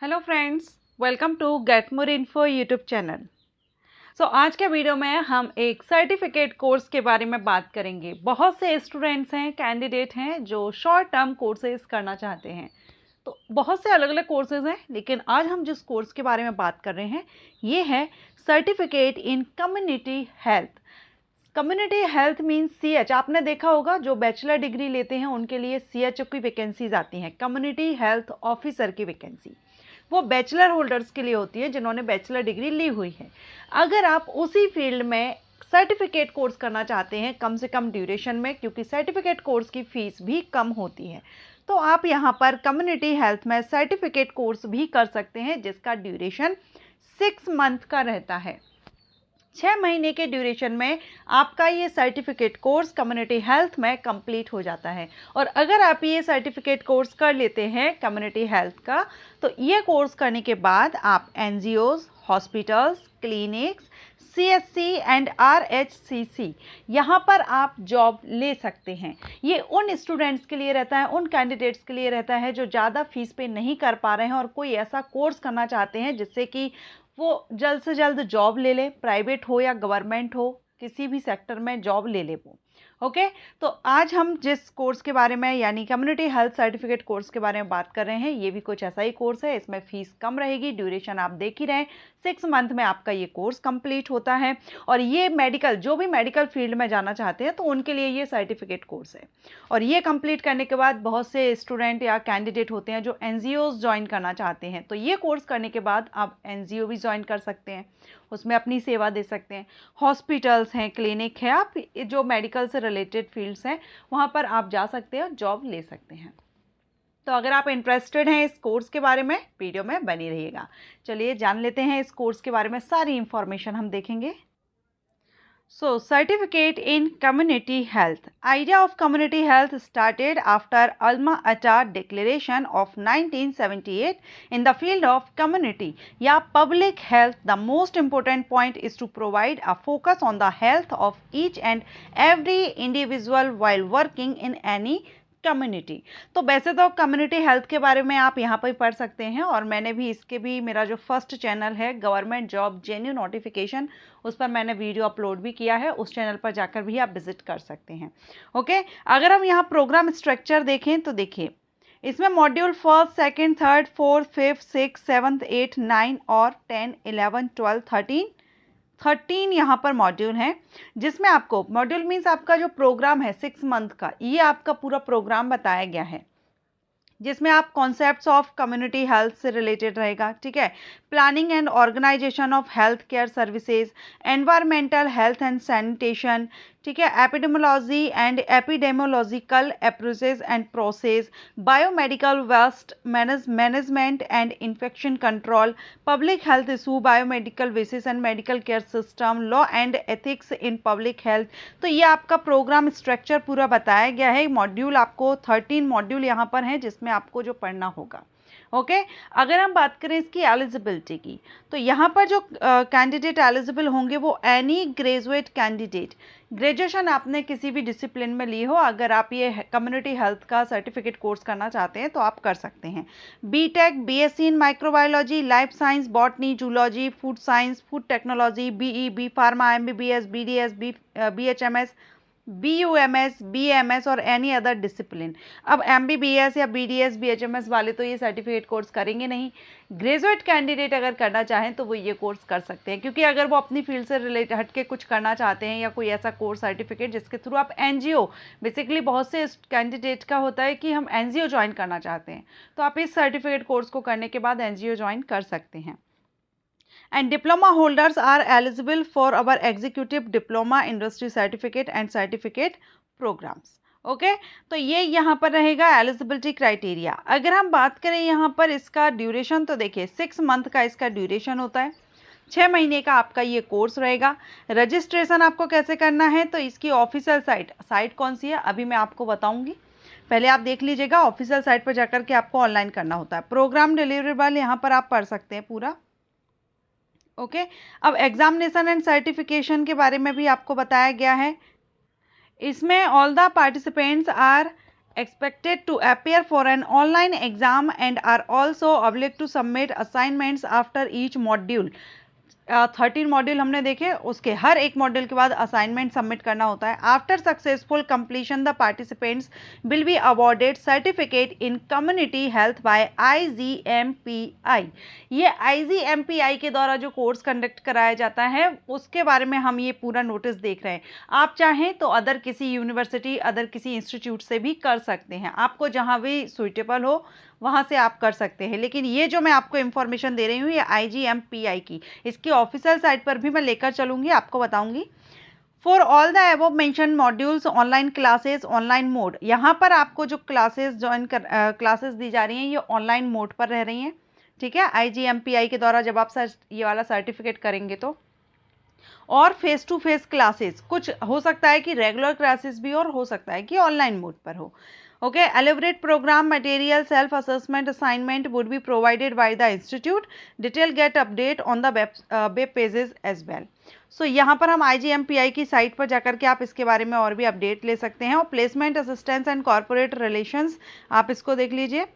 Hello friends, welcome to get more info YouTube channel. आज के video में हम एक सर्टिफिकेट कोर्स के बारे में बात करेंगे। बहुत से स्टूडेंट्स हैं, कैंडिडेट हैं जो शॉर्ट टर्म कोर्सेज करना चाहते हैं। तो बहुत से अलग अलग कोर्सेज हैं, लेकिन आज हम जिस कोर्स के बारे में बात कर रहे हैं ये है certificate in community health. Community health means CH। आपने देखा होगा जो बैचलर डिग्री लेते हैं उनके लिए CH की वैकेंसीज आती हैं, कम्युनिटी हेल्थ ऑफिसर की वैकेंसी। वो बैचलर होल्डर्स के लिए होती है जिन्होंने बैचलर डिग्री ली हुई है। अगर आप उसी फील्ड में सर्टिफिकेट कोर्स करना चाहते हैं कम से कम ड्यूरेशन में, क्योंकि सर्टिफिकेट कोर्स की फ़ीस भी कम होती है, तो आप यहाँ पर कम्युनिटी हेल्थ में सर्टिफिकेट कोर्स भी कर सकते हैं जिसका ड्यूरेशन 6 मंथ का रहता है। 6 महीने के ड्यूरेशन में आपका ये सर्टिफिकेट कोर्स कम्युनिटी हेल्थ में कंप्लीट हो जाता है। और अगर आप ये सर्टिफिकेट कोर्स कर लेते हैं कम्युनिटी हेल्थ का, तो ये कोर्स करने के बाद आप NGOs, hospitals, clinics, CSC and RHCC यहाँ पर आप जॉब ले सकते हैं। ये उन स्टूडेंट्स के लिए रहता है, उन कैंडिडेट्स के लिए रहता है जो ज़्यादा फीस पे नहीं कर पा रहे हैं और कोई ऐसा कोर्स करना चाहते हैं जिससे कि वो जल्द से जल्द जॉब ले ले, प्राइवेट हो या गवर्नमेंट हो, किसी भी सेक्टर में जॉब ले ले वो। ओके, तो आज हम जिस कोर्स के बारे में यानी कम्युनिटी हेल्थ सर्टिफिकेट कोर्स के बारे में बात कर रहे हैं, ये भी कुछ ऐसा ही कोर्स है। इसमें फ़ीस कम रहेगी, ड्यूरेशन आप देख ही रहे हैं, 6 मंथ में आपका ये कोर्स कंप्लीट होता है। और ये मेडिकल, जो भी मेडिकल फील्ड में जाना चाहते हैं तो उनके लिए ये सर्टिफिकेट कोर्स है। और ये कंप्लीट करने के बाद बहुत से स्टूडेंट या कैंडिडेट होते हैं जो NGOs ज्वाइन करना चाहते हैं, तो ये कोर्स करने के बाद आप NGO भी ज्वाइन कर सकते हैं, उसमें अपनी सेवा दे सकते हैं। हॉस्पिटल्स हैं, क्लिनिक है, आप जो मेडिकल से रिलेटेड फील्ड्स हैं वहाँ पर आप जा सकते हैं और जॉब ले सकते हैं। तो अगर आप इंटरेस्टेड हैं इस कोर्स के बारे में, वीडियो में बनी रहिएगा। चलिए जान लेते हैं इस कोर्स के बारे में, सारी इंफॉर्मेशन हम देखेंगे। Certificate in Community Health. Idea of community health started after Alma Ata Declaration of 1978 in the field of community या public health. The most important point is to provide a focus on the health of each and every individual while working in any community. तो वैसे तो community health के बारे में आप यहाँ पर पढ़ सकते हैं, और मैंने भी इसके भी, मेरा जो फर्स्ट चैनल है गवर्नमेंट जॉब जेन्युइन नोटिफिकेशन, उस पर मैंने वीडियो अपलोड भी किया है, उस चैनल पर जाकर भी आप विजिट कर सकते हैं। ओके, अगर हम यहाँ प्रोग्राम स्ट्रक्चर देखें तो देखिए इसमें मॉड्यूल 1, 2, 3, 4, 5, 6, 7, 8, 9 और 10, 11, 12, 13 यहाँ पर मॉड्यूल हैं, जिसमें आपको मॉड्यूल मीन्स आपका जो प्रोग्राम है 6 मंथ का, ये आपका पूरा प्रोग्राम बताया गया है, जिसमें आप कॉन्सेप्ट्स ऑफ कम्युनिटी हेल्थ से रिलेटेड रहेगा। ठीक है, planning and organisation of health care services, environmental health and sanitation, ठीक है, epidemiology and epidemiological approaches and process, biomedical waste management and infection control, public health issue, biomedical वेसिस and medical care system, law and ethics in public health. तो ये आपका programme structure पूरा बताया गया है। मॉड्यूल आपको 13 मॉड्यूल यहाँ पर हैं जिसमें आपको जो पढ़ना होगा। ओके, अगर हम बात करें इसकी एलिजिबिलिटी की, तो यहाँ पर जो कैंडिडेट एलिजिबल होंगे वो एनी ग्रेजुएट कैंडिडेट, ग्रेजुएशन आपने किसी भी डिसिप्लिन में ली हो, अगर आप ये कम्युनिटी हेल्थ का सर्टिफिकेट कोर्स करना चाहते हैं तो आप कर सकते हैं। BTech, BSc in microbiology, life science, botany, zoology, food science, food technology, BE, B pharma, MBBS, BDS, BHMS, BUMS, BAMS और एनी अदर डिसिप्लिन। अब MBBS या BDS, BHMS वाले तो ये सर्टिफिकेट कोर्स करेंगे नहीं। ग्रेजुएट कैंडिडेट अगर करना चाहें तो वो ये कोर्स कर सकते हैं, क्योंकि अगर वो अपनी फील्ड से रिलेटेड हट के कुछ करना चाहते हैं या कोई ऐसा कोर्स सर्टिफिकेट जिसके थ्रू आप NGO, बेसिकली बहुत से कैंडिडेट का होता है कि हम NGO ज्वाइन करना चाहते हैं, तो आप इस सर्टिफिकेट कोर्स को करने के बाद NGO ज्वाइन कर सकते हैं। And diploma holders are eligible for our executive diploma industry certificate and certificate programs. Okay, तो ये यहाँ पर रहेगा एलिजिबिलिटी क्राइटेरिया। अगर हम बात करें यहाँ पर इसका ड्यूरेशन, तो देखिए 6 मंथ का इसका ड्यूरेशन होता है, 6 महीने का आपका ये कोर्स रहेगा। रजिस्ट्रेशन आपको कैसे करना है, तो इसकी ऑफिशियल साइट कौन सी है अभी मैं आपको बताऊंगी, पहले आप देख लीजिएगा। ऑफिशियल साइट पर जाकर के आपको ऑनलाइन करना होता है। प्रोग्राम डिलीवरेबल यहाँ पर आप पढ़ सकते हैं पूरा। ओके, अब एग्जामिनेशन एंड सर्टिफिकेशन के बारे में भी आपको बताया गया है। इसमें all the participants are expected to appear for an online exam and are also obliged to submit assignments after each module. 13 module हमने देखे, उसके हर एक मॉड्यूल के बाद असाइनमेंट सबमिट करना होता है. After successful completion the participants will be awarded certificate in community health by IGMPI. ये IGMPI के द्वारा जो कोर्स कंडक्ट कराया जाता है उसके बारे में हम ये पूरा नोटिस देख रहे हैं. आप चाहें तो अदर किसी यूनिवर्सिटी, अदर किसी इंस्टीट्यूट से भी कर सकते हैं. आपको जहाँ भी सुइटेबल हो वहाँ से आप कर सकते हैं. लेकिन ये जो मैं आपको इन्फॉर्मेशन दे रही हूँ ये IGMPI की, इसकी ऑफिशियल साइट पर भी मैं लेकर चलूँगी, आपको बताऊँगी. For all the above mention modules online classes online mode. यहाँ पर आपको जो क्लासेस क्लासेस दी जा रही हैं ये ऑनलाइन मोड पर रह रही हैं. ठीक है, IGMPI के द्वारा जब आप ये वाला सर्टिफिकेट करेंगे तो. और फेस टू फेस क्लासेस, कुछ हो सकता है कि रेगुलर क्लासेस भी और हो सकता है कि ऑनलाइन मोड पर हो. Okay, elaborate program material, self-assessment assignment would be provided by the institute. Detail get update on the web pages as well. So यहाँ पर हम IGMPI की साइट पर जाकर के आप इसके बारे में और भी अपडेट ले सकते हैं. और placement assistance and corporate relations आप इसको देख लीजिए.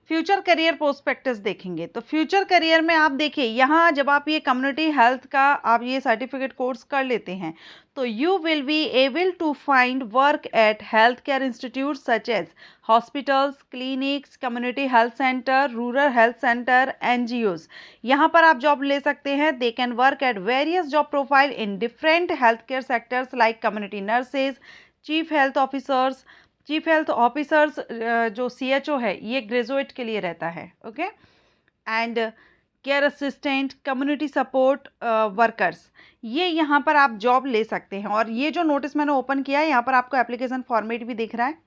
फ्यूचर करियर प्रोस्पेक्टस देखेंगे तो फ्यूचर करियर में आप देखिए यहाँ जब आप ये कम्युनिटी हेल्थ का आप ये सर्टिफिकेट कोर्स कर लेते हैं तो you will be able to find work at health care institute such as hospitals, clinics, community health centre, rural health centre, NGOs. यहाँ पर आप जॉब ले सकते हैं. They can work at various job profile in different health care sectors like community nurses, chief health officers. Chief health officers जो CHO है ये graduate के लिए रहता है. Okay, and care assistant, community support workers, ये यहाँ पर आप जॉब ले सकते हैं. और ये जो नोटिस मैंने ओपन किया है यहाँ पर आपको एप्लीकेशन फॉर्मेट भी दिख रहा है.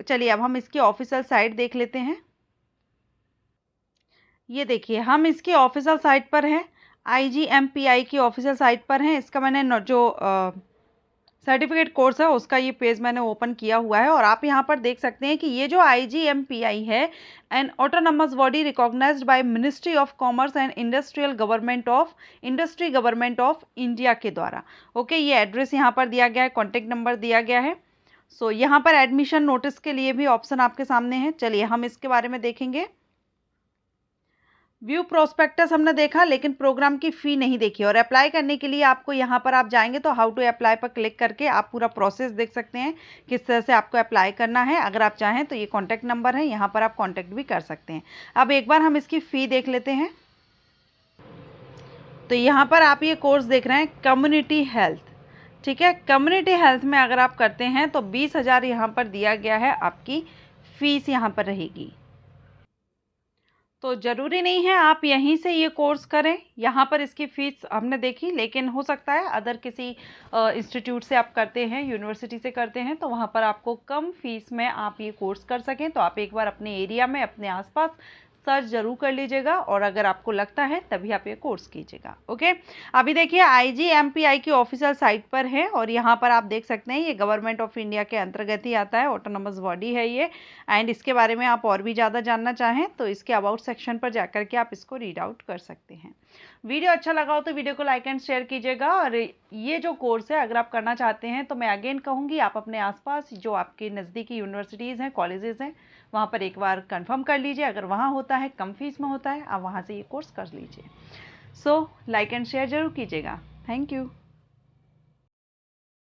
चलिए अब हम इसकी ऑफिशियल साइट देख लेते हैं. ये देखिए हम इसकी ऑफिशियल साइट पर हैं, IGMPI की ऑफिशियल साइट पर हैं. इसका मैंने जो सर्टिफिकेट कोर्स है उसका ये पेज मैंने ओपन किया हुआ है. और आप यहाँ पर देख सकते हैं कि ये जो IGMPI है an autonomous body recognised by ministry of commerce and industry government of India के द्वारा. ओके, ये एड्रेस यहाँ पर दिया गया है, कॉन्टेक्ट नंबर दिया गया है. सो यहाँ पर एडमिशन नोटिस के लिए भी ऑप्शन आपके सामने है. चलिए हम इसके बारे में देखेंगे. व्यू प्रोस्पेक्टस हमने देखा लेकिन प्रोग्राम की फ़ी नहीं देखी. और अप्लाई करने के लिए आपको यहाँ पर आप जाएंगे तो हाउ टू अप्लाई पर क्लिक करके आप पूरा प्रोसेस देख सकते हैं किस तरह से आपको अप्लाई करना है. अगर आप चाहें तो ये कॉन्टैक्ट नंबर है, यहाँ पर आप कॉन्टैक्ट भी कर सकते हैं. अब एक बार हम इसकी फ़ी देख लेते हैं. तो यहाँ पर आप ये कोर्स देख रहे हैं कम्युनिटी हेल्थ. ठीक है, कम्युनिटी हेल्थ में अगर आप करते हैं तो 20,000 यहाँ पर दिया गया है, आपकी फ़ीस यहाँ पर रहेगी. तो ज़रूरी नहीं है आप यहीं से ये कोर्स करें. यहाँ पर इसकी फ़ीस हमने देखी, लेकिन हो सकता है अदर किसी इंस्टीट्यूट से आप करते हैं, यूनिवर्सिटी से करते हैं तो वहाँ पर आपको कम फीस में आप ये कोर्स कर सकें. तो आप एक बार अपने एरिया में, अपने आसपास सर्च ज़रूर कर लीजिएगा और अगर आपको लगता है तभी आप ये कोर्स कीजिएगा. ओके, अभी देखिए IGMPI की ऑफिशियल साइट पर है और यहाँ पर आप देख सकते हैं ये गवर्नमेंट ऑफ इंडिया के अंतर्गत ही आता है, ऑटोनमस बॉडी है ये. एंड इसके बारे में आप और भी ज़्यादा जानना चाहें तो इसके अबाउट सेक्शन पर जाकर के आप इसको रीड आउट कर सकते हैं. वीडियो अच्छा लगा हो तो वीडियो को लाइक एंड शेयर कीजिएगा. और ये जो कोर्स है अगर आप करना चाहते हैं तो मैं अगेन कहूँगी आप अपने आसपास जो आपके नज़दीकी यूनिवर्सिटीज़ हैं, कॉलेजेस हैं, वहाँ पर एक बार कंफर्म कर लीजिए. अगर वहाँ होता है, कम फीस में होता है, आप वहाँ से ये कोर्स कर लीजिए. सो लाइक एंड शेयर ज़रूर कीजिएगा. Thank you.